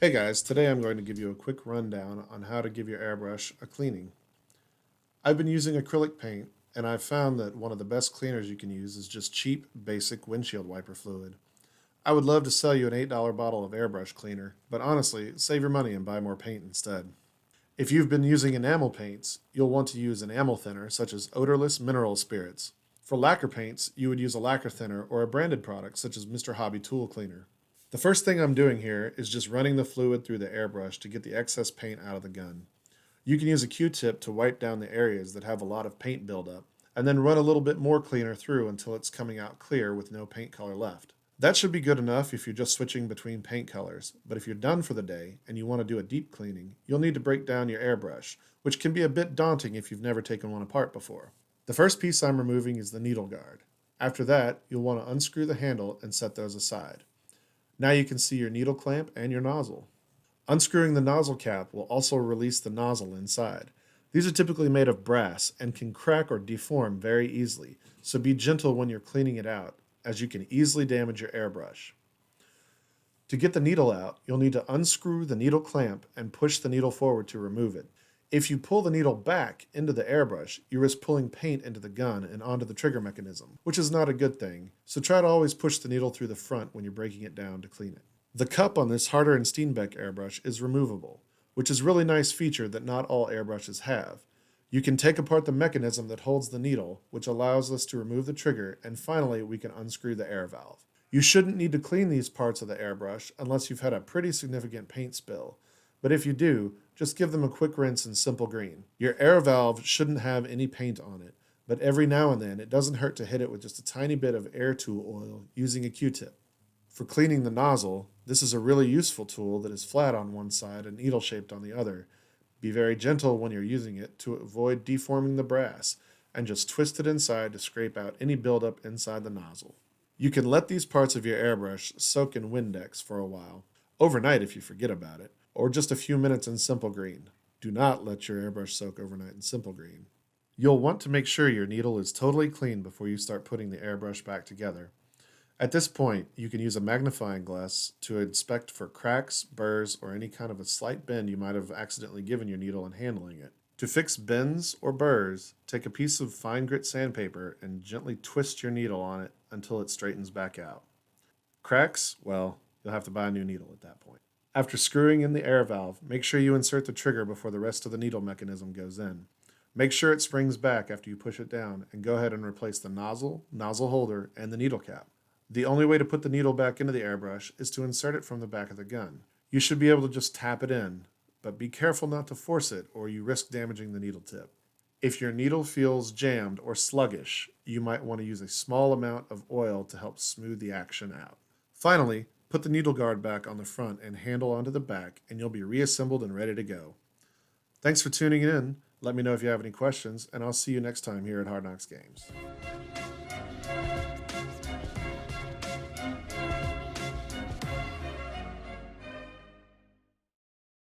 Hey guys, today I'm going to give you a quick rundown on how to give your airbrush a cleaning. I've been using acrylic paint, and I've found that one of the best cleaners you can use is just cheap, basic windshield wiper fluid. I would love to sell you an $8 bottle of airbrush cleaner, but honestly, save your money and buy more paint instead. If you've been using enamel paints, you'll want to use enamel thinner such as odorless mineral spirits. For lacquer paints, you would use a lacquer thinner or a branded product such as Mr. Hobby Tool Cleaner. The first thing I'm doing here is just running the fluid through the airbrush to get the excess paint out of the gun. You can use a Q-tip to wipe down the areas that have a lot of paint buildup, and then run a little bit more cleaner through until it's coming out clear with no paint color left. That should be good enough if you're just switching between paint colors, but if you're done for the day and you want to do a deep cleaning, you'll need to break down your airbrush, which can be a bit daunting if you've never taken one apart before. The first piece I'm removing is the needle guard. After that, you'll want to unscrew the handle and set those aside. Now you can see your needle clamp and your nozzle. Unscrewing the nozzle cap will also release the nozzle inside. These are typically made of brass and can crack or deform very easily, so be gentle when you're cleaning it out, as you can easily damage your airbrush. To get the needle out, you'll need to unscrew the needle clamp and push the needle forward to remove it. If you pull the needle back into the airbrush, you risk pulling paint into the gun and onto the trigger mechanism, which is not a good thing, so try to always push the needle through the front when you're breaking it down to clean it. The cup on this Harder and Steenbeck airbrush is removable, which is a really nice feature that not all airbrushes have. You can take apart the mechanism that holds the needle, which allows us to remove the trigger, and finally we can unscrew the air valve. You shouldn't need to clean these parts of the airbrush unless you've had a pretty significant paint spill, but if you do, just give them a quick rinse in simple green. Your air valve shouldn't have any paint on it, but every now and then it doesn't hurt to hit it with just a tiny bit of air tool oil using a Q-tip. For cleaning the nozzle, this is a really useful tool that is flat on one side and needle-shaped on the other. Be very gentle when you're using it to avoid deforming the brass, and just twist it inside to scrape out any buildup inside the nozzle. You can let these parts of your airbrush soak in Windex for a while, overnight if you forget about it, or just a few minutes in simple green. Do not let your airbrush soak overnight in simple green. You'll want to make sure your needle is totally clean before you start putting the airbrush back together. At this point, you can use a magnifying glass to inspect for cracks, burrs, or any kind of a slight bend you might have accidentally given your needle in handling it. To fix bends or burrs, take a piece of fine grit sandpaper and gently twist your needle on it until it straightens back out. Cracks? Well, you'll have to buy a new needle at that point. After screwing in the air valve, make sure you insert the trigger before the rest of the needle mechanism goes in. Make sure it springs back after you push it down, and go ahead and replace the nozzle, nozzle holder, and the needle cap. The only way to put the needle back into the airbrush is to insert it from the back of the gun. You should be able to just tap it in, but be careful not to force it or you risk damaging the needle tip. If your needle feels jammed or sluggish, you might want to use a small amount of oil to help smooth the action out. Finally, put the needle guard back on the front and handle onto the back, and you'll be reassembled and ready to go. Thanks for tuning in. Let me know if you have any questions, and I'll see you next time here at Hard Knocks Games.